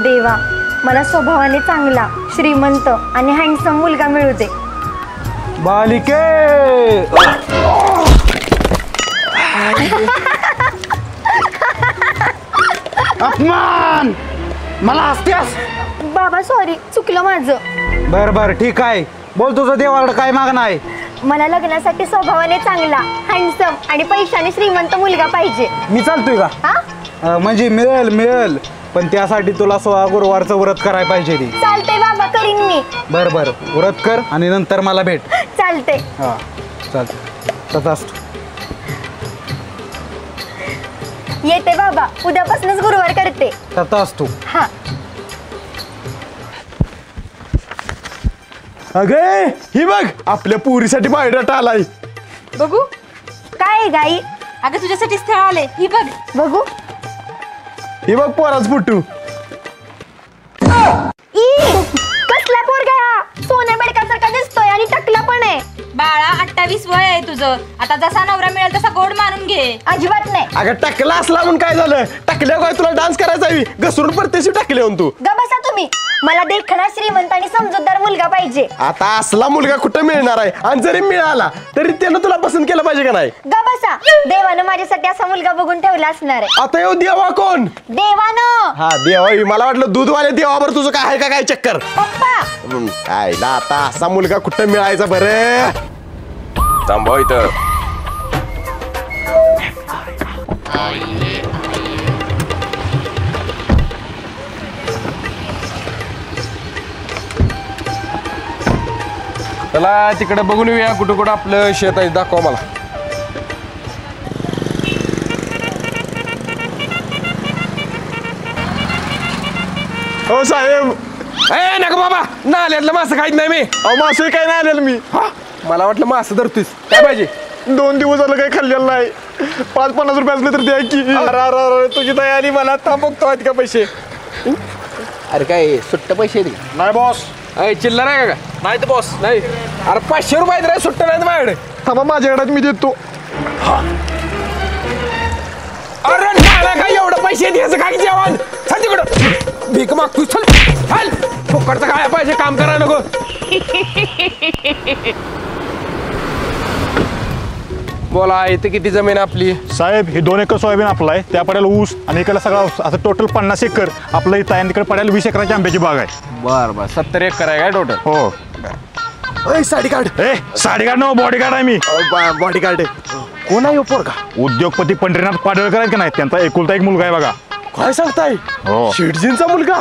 देवा मला स्वभावाने चांगला श्रीमंत आणि हँडसम मुलगा मिळू दे. बालिके अपमान मला हसतेस. बाबा सॉरी चुकलं माझं. बर बर ठीक आहे. बोल तुझं देवाकडे काय मागणं आहे. मला लग्नासाठी स्वभावाने चांगला हँडसम आणि पैशाने श्रीमंत मुलगा पाहिजे. मी चालतोय का? हा म्हणजे मिळेल मिळेल पण त्यासाठी तुला 16 गुरुवारचं व्रत करायला पाहिजे ती. चालते बाबा करीन मी. बर बर व्रत कर आणि नंतर मला भेट. चालते. हा चालते तथास्तु. येते बाबा उद्यापासूनच गुरुवार करते. तथास्तु. हा अगे ही बघ आपल्या पुरीसाठी बायोडाटा आलाय. बघू. काय आहे गाई? अगं तुझ्यासाठी स्थळ आले, ही बघ. बघू. ही बघ पोराच फुटू. कसला पोरगा हा? सोन्या बेडकासारखा दिसतोय आणि टकला पण आहे. बाळा 28 वय आहे तुझं. आता जसा नवरा मिळेल तसा गोड मानून घे. अजिबात नाही. अगं टकला असला म्हणून काय झालं? टकल्या काय तुला डान्स करायचा हवी घसरून परतेशी टाकले तू. ग बसा तुम्ही. मला देखणा श्रीमंत आणि समजूतदार मुलगा पाहिजे. आता असला मुलगा कुठं मिळणार आहे आणि जरी मिळाला तरी त्यानं तुला पसंत केलं पाहिजे का नाही? ग बसा. देवानं माझ्यासाठी असा मुलगा बघून ठेवला असणार आहे. आता येऊ देवा कोण? देवानं. हा देवा. मला वाटलं दूधवाले देवावर तुझं काय आहे का काय चक्कर? पप्पा. काय ना आता असा मुलगा कुठं मिळायचा बरं? थांबव इथं. चला तिकडे बघून येऊया कुठं कुठं आपलं शेत आहे. दाखवा मला. हो साहेब. ए नका बाबा नाल्यातलं मासं खायच नाही मी. अहो मासे काय नाही आलेलं मी. हा मला वाटलं मासं धरतोस. काय पाहिजे? 2 दिवस झालं काही खाल्लेलं नाही. 5-50 रुपयाचं तर द्या की. अरे तुझी तयारी मला थांबवतो आहेत का पैसे? अरे काय सुट्ट पैसे दे. नाही बॉस. अय चिल्लर आहे का? नाही तर बॉस नाही. अरे 500 रुपये रे सुट्ट नाही माझ्याकडे. थांबा माझ्याकडे मी देतो. अरे नाला काय एवढं पैसे द्यायचं काय जेवण? चल तिकडं भीक मागतोस. चल चल फुकटचं काय पाहिजे काम करायला नको. बोला इथे किती जमीन आपली? साहेब ही 2 एकर सोयाबीन आपलं आहे. त्या पड्याला ऊस आणि इकडे सगळा असं टोटल 50 एकर आपलं इथं आहे. तिकडे पड्याला 20 एकराची आंब्याची बाग आहे. बर बर 70 एकर आहे काय टोटल? हो. Sari card. Sari guard no bodyguard आहे मी. Body card. कोण आहे पोर का? उद्योगपती पंढरीनाथ पाडळकर आहेत का नाही त्यांचा एकुलता एक मुलगा आहे बघा. काय सांगताय? हो. शेठजींचा मुलगा.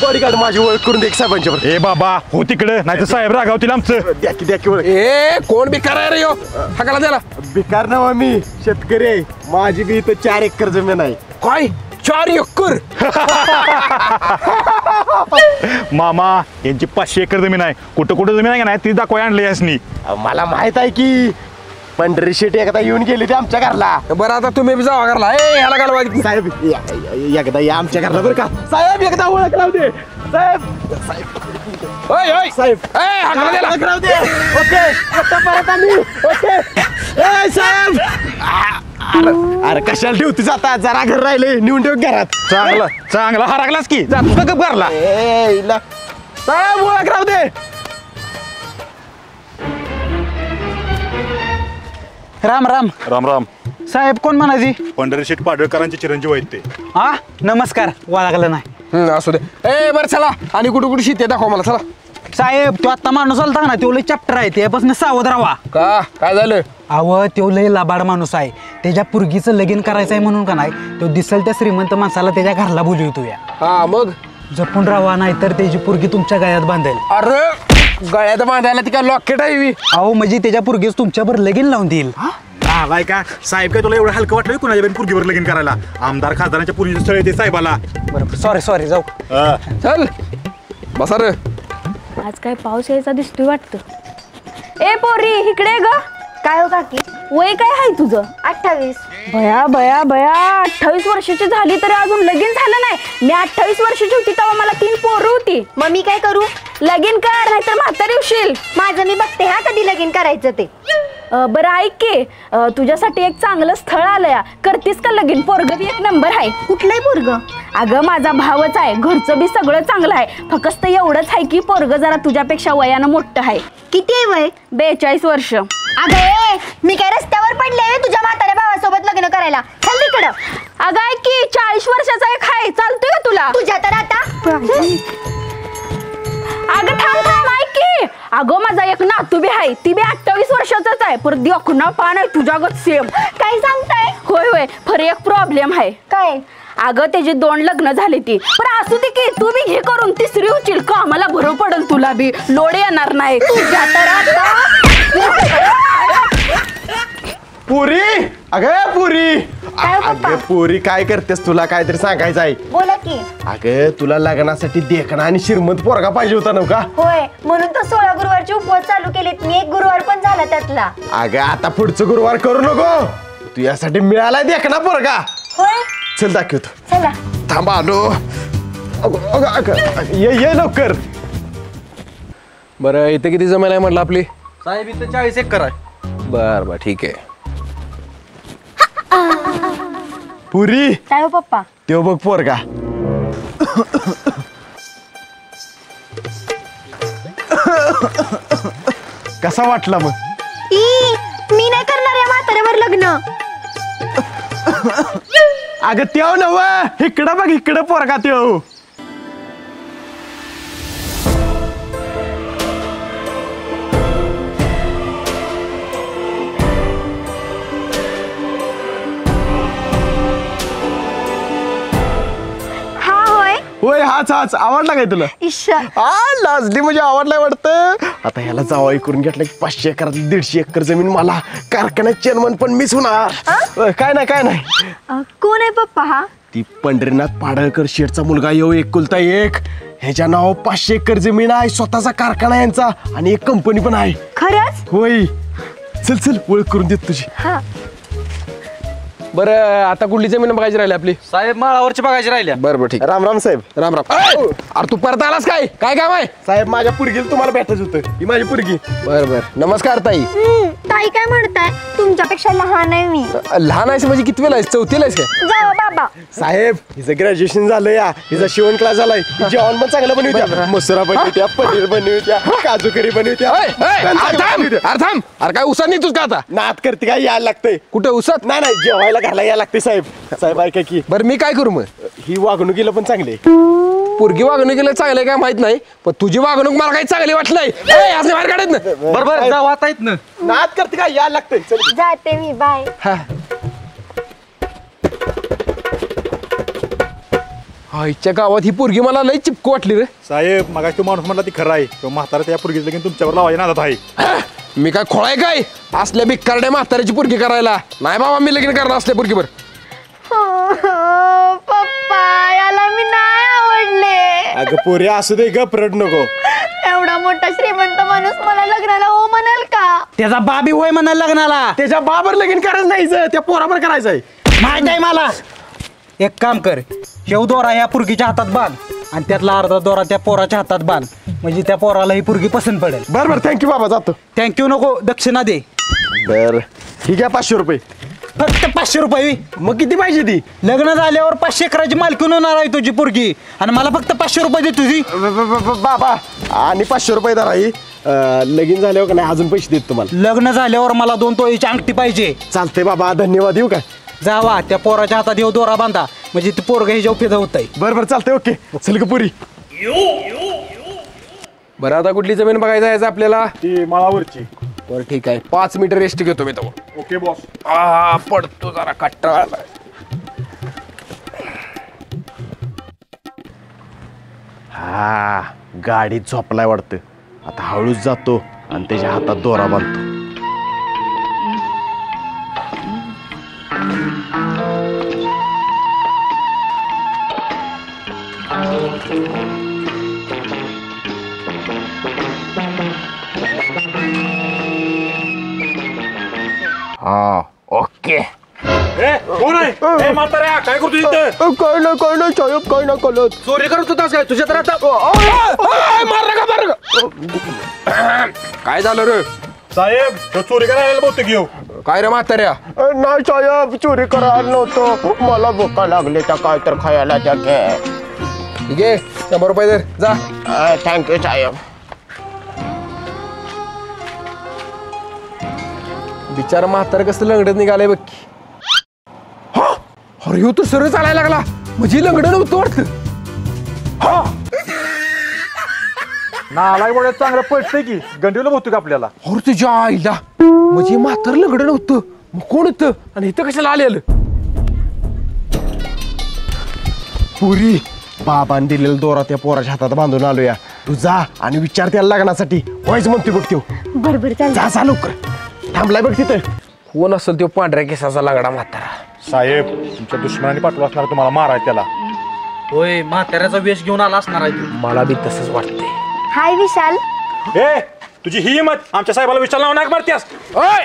बॉडीगार्ड माझी ओळख करून दे साहेबांच्या. ए बाबा हो तिकडे नाही तर साहेब रागावतील आमचं. द्या की ओळख. ए कोण बिकार आहे रे यो? हाकाला त्याला. बेकार नवा मी शेतकरी आहे. माझी बी इथं 4 एकर जमीन आहे. काय 4 एकर? मामा यांची 500 एकर जमीन आहे. कुठं कुठं जमीन आहे का नाही ती दाखवाय आणली यासनी. मला माहित आहे की पंढरी शेठ एकदा येऊन गेले ते आमच्या घरला. बरं आता तुम्ही बी जावा घरला. ए ह्याला घालवा. साहेब एकदा या आमच्या घरला बरं का. साहेब एकदा ओळख लावू दे. साहेब ओय ओय साहेब ए हाकाला त्याला. ओळख लावू दे. ओके आता परत आम्ही. ओके ए साहेब. अरे कशाला ठेवतीस आता? जरा घर राहिले नेऊन ठेव घरात. चांगला हरागलास की जा तुझं गप घरला. साहेब ओळख राहू दे. राम राम. राम राम. साहेब कोण म्हणायची? पंढरी शेठ पाडळकरांचे चिरंजीव आहेत ते. हा नमस्कार. वाळगलं नाही. असू दे. ए बरं चला आणि कुठं कुठं शेती आहे दाखवा मला. चला. साहेब तो आता माणूस आलता ना तो लय चॅप्टर आहे त्यापासून सावध राहा. का काय झालं? अव तो लय लबाड माणूस आहे. त्याच्या पुरगीचं लगीन करायचं आहे म्हणून का नाही तो दिसल त्या श्रीमंत माणसाला त्याच्या घरला बोलवतो या. हा मग जपून राहा नाही तर त्याची पुरगी तुमच्या गळ्यात बांधेल. अरे गळ्यात बांधायला ती काय लॉकेट आहे? अहो म्हणजे त्याच्या पुरगीच तुमच्यावर लगीन लावून देईल. आलाय का साहेब? काय तुला एवढं हलकं वाटलं कुणाच्या बेन पुरगीवर लगीन करायला? आमदार खासदारांच्या पुरीचे स्थळ येते साहेबाला. बरं सॉरी जाऊ. चल बसा रे. आज काय पाऊस यायचा दिसतोय वाटतं. ए पोरी इकडे ग. काय हो काकी वय काय आहे तुझं? 28. बया बया बया 28 वर्षाची झाली तरी अजून लगीन झालं नाही. मी 28 वर्षाची होती तेव्हा मला 3 पोरं होती. मग मी काय करू? लगीन कर नाहीतर म्हातारी होशील. माझं मी बघते हा कधी लगीन करायचं ते. बरं ऐक की तुझ्यासाठी एक चांगलं स्थळ आलंय, करतीस का लगीन? पोरग बी एक नंबर आहे. कुठलंही पोरग? अगं माझा भावच आहे, घरचं बी सगळं चांगलं आहे, फक्त एवढंच आहे की पोरग जरा तुझ्यापेक्षा वयानं मोठं आहे. किती आहे वय? 42 वर्ष. अगं मी काय रस्त्यावर पडले तुझ्या म्हाताऱ्या भावासोबत लग्न करायला? चल तिकडं. अगं ऐक की 40 वर्षाचा एक आहे, चालतोय का तुला? तुझ्या तर आता अगं थांब ऐक की, अगं माझा एक नातू बी आहे, ती बी 28 वर्षाचाच आहे, पर देखना पान आहे तुझ्यागत सेम. काय सांगताय? होय पर एक प्रॉब्लेम आहे. काय? अगं त्याची 2 लग्न झाली ती, पण असू दे की तू बी घे करून, तिसरी होशील का? आम्हाला भरू पडेल, तुला बी लोड येणार नाही. तुझ्या तर आता पुरी, अगं पुरी, अगं पुरी काय करतेस? तुला काहीतरी सांगायचं आहे. बोला की. अगं तुला लग्नासाठी देखणा आणि श्रीमंत पोरगा पाहिजे होता नव का? होय, म्हणून तर 16 गुरुवारचे उपवास चालू केलेत मी. एक गुरुवार पण झाला त्यातला. अगं आता पुढचं गुरुवार करू नको, तू यासाठी मिळालाय देखणा पोरगा. होय, चल दाखवतो. चला. थांबा आलो. ये लवकर. बरं इथे किती जमीन आहे म्हटलं आपली? साहेब इथं 40 एकर आहे. बर ठीक आहे. पुरी, काय हो पप्पा? त्यो बघ पोरगा. कसा वाटला मग? मी नाही करणार या म्हाताऱ्यावर लग्न. अगं त्यो नव, इकडं बघ, इकडं पोरगा त्यो. होय हाच आवडला काय तुला? ईश्वर, लाजली म्हणजे आवडलाय वाटतं. आता ह्याला जावाई करून घेतलं की 500 एकरात 150 एकर जमीन मला, कारखान्यात चेअरमन पण मीच होणार. काय नाही. कोण आहे पप्पा हा? ती पंढरीनाथ पाडळकर शेठचा मुलगा येऊ, एकुलता एक. ह्याच्या नाव 500 एकर जमीन आहे, स्वतःचा कारखाना यांचा, आणि एक कंपनी पण आहे. खरंच? होय. चल ओळख करून देत तुझी. हा. बरं आता कुठली जमीन बघायची राहिली आपली? साहेब माळावरची बघायची राहिल्या. बरं ठीक. राम साहेब. राम. अरे तू परत आलास काय काम आहे? साहेब माझ्या पुरगीला तुम्हाला भेटायचं होतं, ही माझी पुरगी. बरं नमस्कार ताई. ताई काय म्हणताय? तुमच्यापेक्षा लहान आहे मी. लहान आहेस म्हणजे कितवीला आहेस? 4थीला आहेस काय? जावा बाबा. साहेब हिचं ग्रॅज्युएशन झालं या, हिचा शिवण क्लास झालाय, जेवण पण चांगलं बनवत्या, मसुरा बनवत्या, पनीर बनवत्या, काजू करी बनवत्या. अरे काय उसात नाही तुझ का आता? नात करते काय, यायला लागतंय. कुठे उसात? नाही जेवायला घाला यायला लागते साहेब. साहेब ऐका की, बरं मी काय करू मग? ही वागणुकीला पण चांगली. पोरगी वागणुकीला चांगलं काय माहित नाही, पण तुझी वागणूक मला काही चांगली वाटलंय. असं बाहेर काढत ना. बरोबर जाऊ आता येत ना. नात करते काय, यायला लागतंय. चल जाते मी. बाय. आईच्या गावात ही पोरगी मला लई चिपकू वाटली रे. साहेब मग तो माणूस म्हटला ती खरं आहे, तो म्हातारा त्या पोरगीचं लगीन तुमच्यावर लावायच्या नादात आहे. मी काय खोळाय काय असल्या भिकारड्या म्हाताऱ्याची पोरगी करायला? नाही बाबा मी लगीन करणार असल्या पोरगीवर. पप्पा याला मी नाही आवडले. अगं पोरी असू दे, गप रड नको. एवढा मोठा श्रीमंत माणूस मला लग्नाला हो म्हणाल का? त्याचा बाबी होय म्हणाल लग्नाला. त्याच्या बाबर लगीन करायचं नाही, त्या पोराबर करायचंय. माहित आहे मला. एक काम कर, शेव दोरा ह्या पुरगीच्या हातात बांध आणि त्यातला अर्धा दोरा त्या पोराच्या हातात बांध, म्हणजे त्या पोराला ही पुरगी पसंत पडेल. बरं थँक्यू बाबा, जातो. थँक्यू नको, दक्षिणा दे. बर ठीक आहे, 500 रुपये. फक्त 500 रुपये. मग किती पाहिजे ती? लग्न झाल्यावर 500 एकराची मालकीण होणार आहे तुझी पोरगी, आणि मला फक्त 500 रुपये दे तुझी. बाबा आणि 500 रुपये दर आहे. लगीन झाल्यावर का नाही अजून पैसे देत तुम्हाला? लग्न झाल्यावर मला 2 तोळीची अंगठी पाहिजे. चालतंय बाबा, धन्यवाद. येऊ का? जावा त्या पोराच्या हातात येऊ दोरा बांधा, म्हणजे ती पोरग हे जेव्हा होत आहे. बरं चालतंय, ओके. चल ग पुरी. बरं आता कुठली जमीन बघायचं आहे आपल्याला? ती माळावरची. बरं ठीक आहे, 5 मीटर रेस्ट घेतो मी तो. Okay boss. पडतो जरा कट्टा. हा गाडीत झोपलाय वाटतं. आता हळूच जातो आणि त्याच्या हातात दोरा बांधतो. हा ओके. कोण आहे म्हाताऱ्या? काय करतो इथं? काय नाही साहेब, काय नाही कळत. चोरी करत होतास काय? तुझ्या तर आता काय झालं रे? साहेब तो चोरी करायला बहुतेक घेऊ. काय रे म्हाताऱ्या? नाही साहेब चोरी करायला नव्हतं, मला भूका लागली तर काय तर खायला द्या. ठीक आहे 100 रुपये दे जा. थँक्यू साहेब. बिचारा म्हातारा कसं लंगडत निघालंय बघ की. हा अरे ह्यो तर सरळ चालायला लागला, म्हणजे लंगडं नव्हतं वाटतं. हा नालाय बोड्यात चांगलं पडतंय की गंडीवलं बहुतेक आपल्याला. अरे तुझ्या आईला, म्हणजे म्हातार लंगडं नव्हतं, मग कोण होतं आणि इथं कशाला आलेलं? पुरी बाबान दिलेला दोरा त्या पोराच्या हातात बांधून आलोया. तू जा आणि विचार त्याला लग्नासाठी. व्हायच म्हणते बघ त्यो. बरोबर चालेल. जा लवकर. थांबलाय बघ तिथं. कोण असेल तो पांढऱ्या केसाचा लंगडा म्हातारा? साहेब तुमच्या दुश्मनाने पाठवलं असणार तुम्हाला माराय त्याला. होय म्हाताऱ्याचा वेश घेऊन आला असणार आहे तो. मला बी तसंच वाटतंय. हाय विशाल. ए तुझी ही हिंमत आमच्या साहेबाला विचार लावून नाक मारतेस. ओय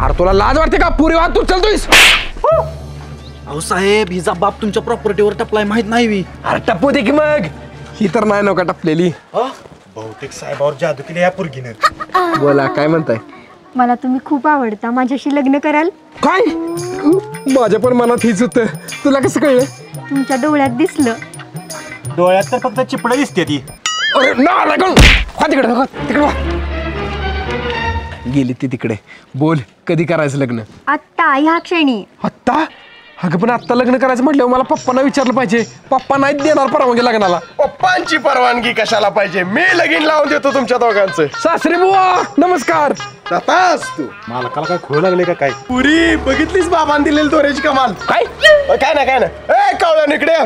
अरे तुला लाज वाटते का? पुरी वाहत तू चलतोयस. अहो साहेब हिचा बाप तुमच्या प्रॉपर्टीवर टपलाय माहित नाही वी. अरे टप्पू दे की मग. ही तर नाही नका टपलेली. बहुतेक साहेबावर जादू केली या पुरगीनं. बोला काय म्हणताय? मला तुम्ही खूप आवडता, माझ्याशी लग्न कराल? काय? माझ्या पण मनात हीच होतं. तुला कसं कळलं? तुमच्या डोळ्यात दिसलं. डोळ्यात तर फक्त चिपडं दिसते ती. अरे ना लागून तिकडे तिकडे वा. गेली ती तिकडे. बोल कधी करायचं लग्न? आत्ता ह्या क्षणी. आत्ता? अगं पण आत्ता लग्न करायचं म्हटल्यावर मला पप्पांना विचारलं पाहिजे. पप्पा नाहीत देणार परवानगी लग्नाला. पप्पांची परवानगी कशाला पाहिजे? मी लगीन लावून देतो तुमच्या दोघांचं. सासरे बुवा नमस्कार. जातास तू. मालकाला काय खोळ लागले का काय? पुरी बघितलीस बाबान दिलेली दोऱ्याची कमाल? काय? काय ना ए कावळ्या इकडे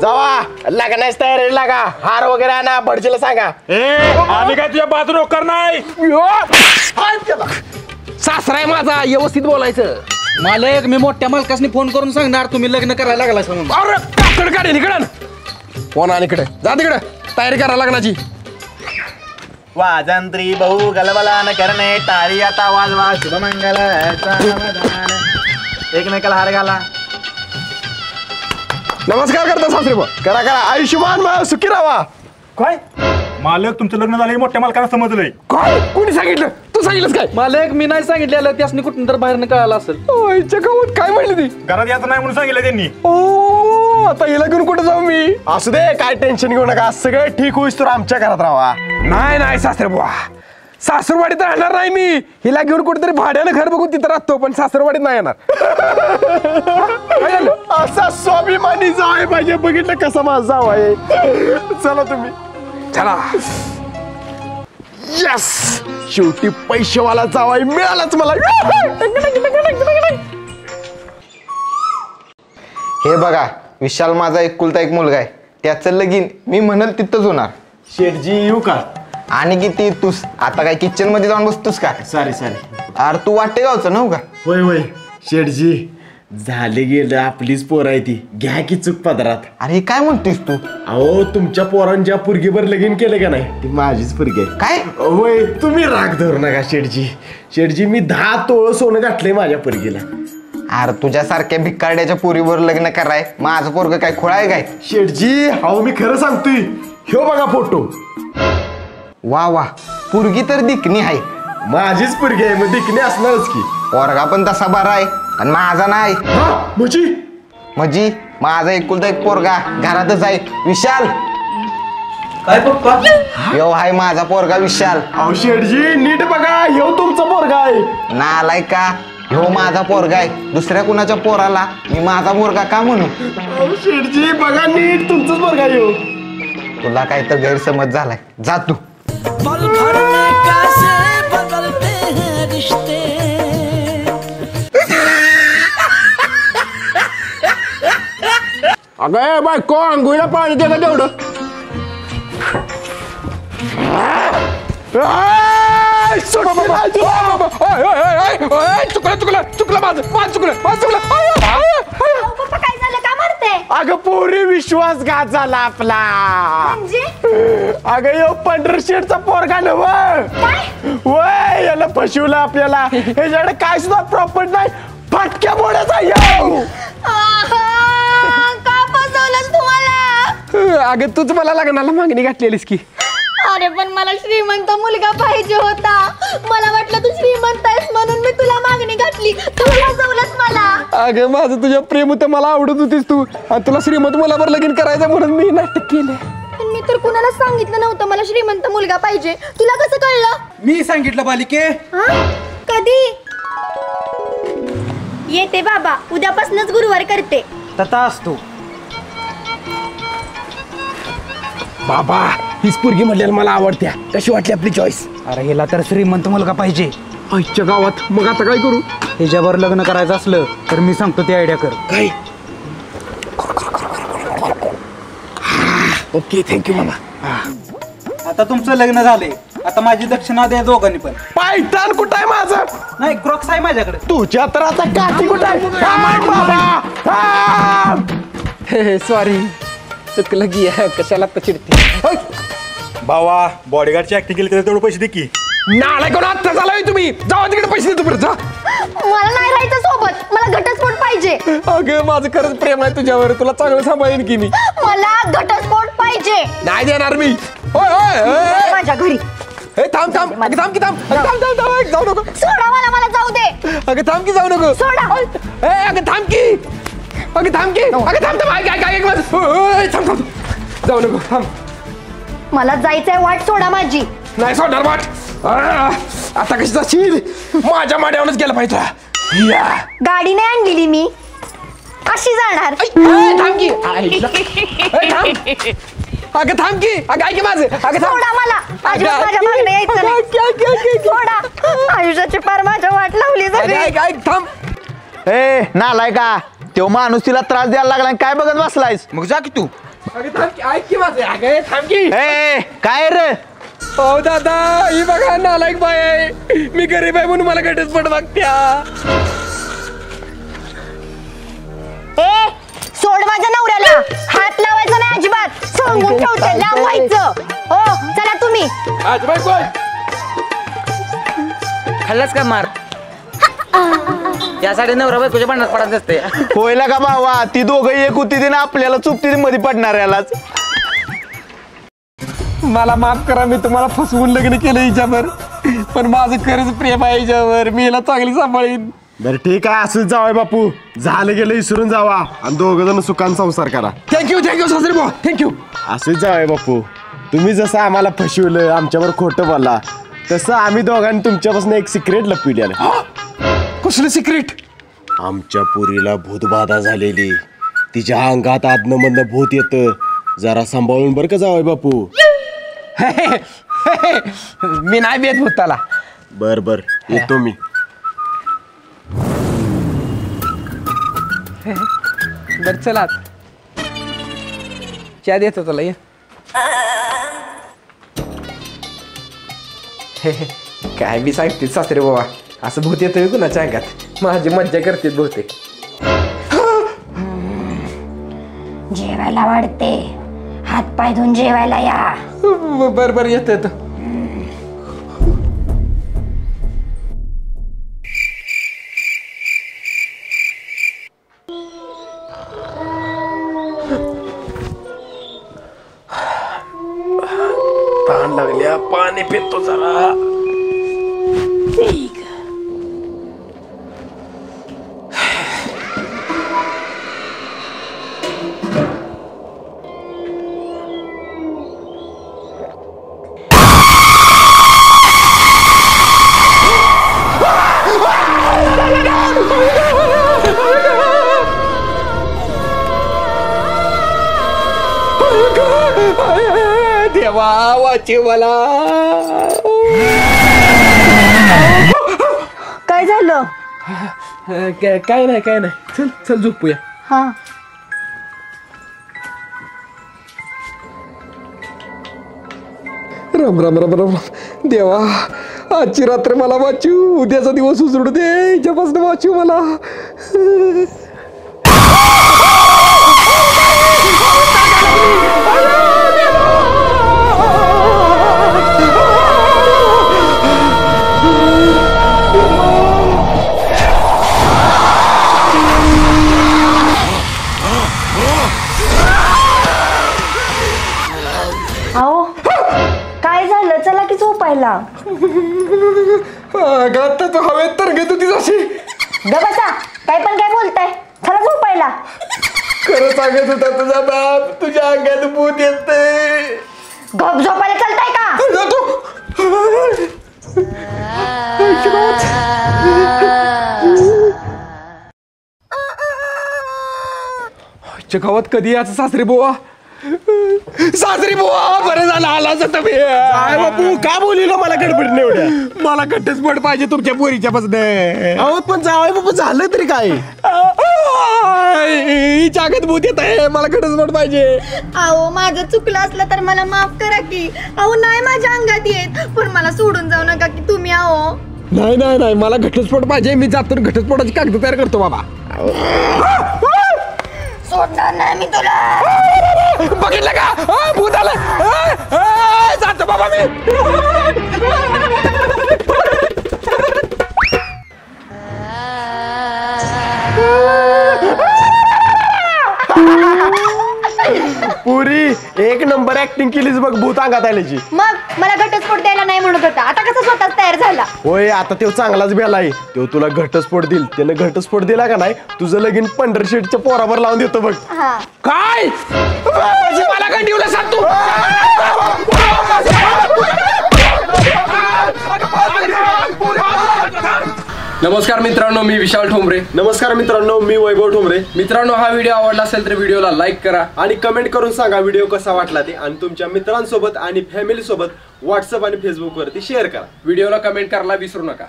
जावा. लग्नाची तयारी लागा. हार वगैरे आणा. भटजीला सांगा. आम्ही काय तुझ्या बाजू नोकर नाही. सासरा आहे माझा, व्यवस्थित बोलायचं. मालक मी मोठ्या मालकासनी फोन करून सांगणार तुम्ही लग्न करायला लागला म्हणून. अरे काकड काढे इकडं. फोन आण इकडे. जा तिकडे तयारी करा लग्नाची. वाजंत्री बहु गलबलान करणे टाळी आता वाजवा शुभमंगल एकमेकाला हार घाला. नमस्कार करता सासरे बुवा. करा करा. आयुष्यमान मा सुखी राहा. काय मालक तुमचं लग्न झालं हे मोठ्या मालकाला समजलंय. काय? कोणी सांगितलं? तू सांगितलंस काय? मालक मी नाही सांगितलेलं, त्यासनी कुठून तर बाहेरनं कळालं असेल. आईच्या गावात काय म्हणली ती? घरात याचं नाही म्हणून सांगितलं त्यांनी. ओ आता हिला घेऊन कुठे जाऊ मी? असू दे काय टेन्शन घेऊ नका. सगळं ठीक होईस तर आमच्या घरात राहा. नाही सासरे बुवा, सासरवाडीत राहणार नाही मी. हिला घेऊन कुठेतरी भाड्यानं घर बघून तिथं राहतो, पण सासरवाडीत नाही येणार. असा स्वाभिमानी जावाय पाहिजे. बघितलं कसा माझा जाव आहे. चला तुम्ही. चला. यस शेवटी पैसेवाला जावाई मिळालाच मला. हे बघा विशाल माझा एकुलता एक मुलगा आहे. त्याचं लगीन मी म्हणल तिथंच होणार. शेठजी येऊ का? आणि किती तूस आता काय किचन मध्ये जाऊन बसतोस का? सॉरी अरे तू वाटे गावचं नव्ह का? होय शेठजी झाले गेलं. आपलीच पोर आहे ती. घ्या की चूक पदरात. अरे काय म्हणतोस तू? अहो तुमच्या पोरांच्या पुरगीवर लगीन केलं का नाही? ती माझीच पुरगी आहे. काय? होय तुम्ही राग धरू नका शेठजी मी 10 तोळ सोनं घातलंय माझ्या पुरगीला. अरे तुझ्यासारख्या भिकारड्याच्या पोरीवर लग्न कराय माझं पोरग काय खोळा आहे काय? शेठजी अहो मी खरं सांगतोय. ह्यो बघा फोटो. वा वा पोरगी तर दिकणी आहे. माझीच पुरगी आहे, मग दिकणी असणारच की. पोरगा पण तसा बरा आहे आणि माझा नाही. म्हणजे माझा एकुलता एक पोरगा घरातच आहे. विशाल. काय पप्पा? यो हाय माझा पोरगा विशाल. अहो शेठजी नीट बघा. ह्यो तुमचा पोरगा आहे. नालाय का? ह्यो माझा पोरगा आहे. दुसऱ्या कुणाच्या पोराला मी माझा पोरगा का म्हणू? अहो शेठजी बघा नीट तुमचाच पोरगा ह्यो. तुला काय तर गैरसमज झालाय. जा तू. अगं बाय कोण अंघोळीला पाणी दे का तेवढं? चुकलं माझं चुकलं. पप्पा काय झालं? का मारते? अगं पोरी विश्वासघात झाला आपला. अगं यो पंढरशेठचा पोरगा नव. वय याला फसवलं आपल्याला. ह्याच्याकडे काय सुद्धा प्रॉपर्टी नाही. फटक्या बोलायचा यो. का फसवलंस तुम्हाला? अगं तूच मला लग्नाला मागणी घातलेलीस की. अरे पण मला श्रीमंत मुलगा पाहिजे होता. मला वाटलं तू श्रीमंत आहेस म्हणून मी तुला मागणी घातली. तू वाजवलंस मला. अगं माझं तुझ्या प्रेम होतं, मला आवडत होतीस तू, आणि तुला श्रीमंत मुलावर लगीन करायचं म्हणून मी नाटक केलं. पण मी तर कुणाला सांगितलं नव्हतं मला श्रीमंत मुलगा पाहिजे. तुला कसं कळलं? मी सांगितलं बालिके. हा? कधी? येते बाबा, उद्यापासूनच गुरुवार करते. तथा असतो. बाबा हीच पोरगी म्हणलेलं मला आवडत्या. कशी वाटली आपली चॉईस? अरे हिला तर श्रीमंत मुलगा पाहिजे आईच्या गावात. मग आता काय करू? ह्याच्यावर लग्न करायचं असलं तर मी सांगतो ती आयडिया कर. काय? ओके थँक्यू बाबा. आता तुमचं लग्न झालंय, आता माझी दक्षिणा द्या दोघांनी पण. पायतान कुठं आहे माझं? नाही क्रॉक्स आहे माझ्याकडे. तुझ्या तर आता काठी कुठं आहे? थांब बाबा. सॉरी चुकलं की कशाला तर चिडते. भावा बॉडीगार्डची ऍक्टिंग केली तर तेवढे पैसे दे की. नालाय कोण आत्ता झालाय तुम्ही. जावा तिकडे पैसे देतो परत जा. मला नाही राहायचं सोबत. मला घटस्फोट पाहिजे. अगं माझं खरंच प्रेम आहे तुझ्यावर. तुला चांगलं सांभाळेन की मी. मला घटस्फोट पाहिजे. नाही देणार मी. होय होय माझ्या घरी. हे थांब थांब. अगं थांब की थांब. अगं थांब थांब थांब. जाऊ नको. सोडा मला जाऊ दे. अगं थांब की जाऊ नको. सोडा. ए अगं थांब की. अगं थांब की. अगं थांब थांब. काय थांब थांब. जाऊ नको थांब. मला जायचंय. वाट सोडा माझी. नाही सोडणार वाट. आता कशी जाशील? माझ्या माड्यावरच गेला पाहिजे. या गाडी नाही आणलेली मी. अशी जाणार. थांब की. अगं थांब की. अगं ऐक माझं. अगं थांब. सोडा मला. अजिबात माझ्या मागणं यायचं नाही. सोडा. आयुष्याची पार माझ्या वाट लावली सगळी. ऐक थांब. ए नालाय का तो माणूस तिला त्रास द्यायला लागला काय बघत बसलायस? मग जा की तू. अगं थांब की. ऐक की माझं. अगं थांब की. ए काय रे? हो दादा ही बघा नालायक बाय आहे. मी गरीब आहे म्हणून मला घटस्फोट मागत्या. ए सोड माझ्या नवऱ्याला. हात लावायचा नाही अजिबात. सांगून ठेवते. लावायचं. हो चला तुम्ही. आज बाय कोण? खाल्लास का मार? यासाठी नवरा बायकोच्या भांडणात पडत असते. होयला का बाबा ती दोघं एक होती ती ना आपल्याला चुकती मध्ये पडणार यालाच. मला माफ करा. मी तुम्हाला फसवून लग्न केलं हिच्यावर, पण माझं खरंच प्रेम आहे हिच्यावर. मी हिला चांगली सांभाळीन. बरं ठीक आहे असंच जावं बापू. झालं गेलं विसरून जावा आणि दोघं जण सुखान संसार करा. थँक्यू सासरे भाऊ. थँक्यू. असंच जावं बापू. तुम्ही जसं आम्हाला फसवलं आमच्यावर खोटं बोलला तसं आम्ही दोघांनी तुमच्यापासून एक सिक्रेट लपविलेलं. कसलं सिक्रेट? आमच्या पुरीला भूतबाधा झालेली. तिच्या अंगात आदनं मधनं भूत येतं. जरा सांभाळून बरं का जावं बापू. मी नाही बेत भूताला. बर बर येतो मी. बर चला चहा देतो तुला. ये काय मी सांगते सासरे बाबा. असं भूत येतोय कुणाच्या अंगात. माझी मज्जा करते बहुतेक. जेवायला वाढते. हात पाय धुवून जेवायला या. बर येतो येतो. ताण लागल्या. पाणी पितो जरा. देवा वाचे मला. काय झालं? काय नाही काय नाही. चल चल झोपूया. हा राम राम राम राम. देवा आजची रात्र मला वाचू. उद्याचा दिवस उजळू दे. हिच्यापासून वाचू मला. अहो काय ग बसा, काय पण काय बोलताय, चला झोपायला. खरं सांगत होता तुझा बाप, तुझ्या अंगात भूत येते. गप झोपायला चालताय का? गावात कधी याचं सासरी बुवा बरं झालं आला तुम्ही. बापू का बोलली ना मला गडबडीने एवढ्या? मला घटस्फोट पाहिजे तुमच्या पोरीच्या पासून. अहो पण जावई बापू झालं तरी काय? हिच्या अंगात भूत येत आहे, मला घटस्फोट पाहिजे. अहो माझं चुकलं असलं तर मला माफ करा की. अहो नाही माझ्या अंगात येत, पण मला सोडून जाऊ नका की तुम्ही. अहो नाही नाही नाही, मला घटस्फोट पाहिजे. मी जातो घटस्फोटाची कागद तयार करतो बाबा. सोडणार नाही मी तुला. बघितलं का भूत आलं. जातो बाबा मी. पुरी एक नंबर ऍक्टिंग केलीस बघ भूत अंगात आल्याची. मग मला घटस्फोट द्यायला नाही म्हणत होता, आता कसं स्वतःच तयार झाला? होय आता तो चांगलाच बेला आहे. तो तुला घटस्फोट देईल. त्यानं घटस्फोट दिला का नाही, तुझं लगीन पंढरशेटच्या पोरावर लावून देतो बघ. हा काय मला गंडीवलं सांगतो. नमस्कार मित्रांनो, मी विशाल ठोंबरे. नमस्कार मित्रांनो, मी वैभव ठोंबरे. मित्रांनो, हा व्हिडिओ आवडला असेल तर व्हिडिओला लाईक करा आणि कमेंट करून सांगा व्हिडिओ कसा वाटला ते, आणि तुमच्या मित्रांसोबत आणि फॅमिली सोबत व्हॉट्सअप आणि फेसबुक वरती शेअर करा. व्हिडिओला कमेंट करायला विसरू नका.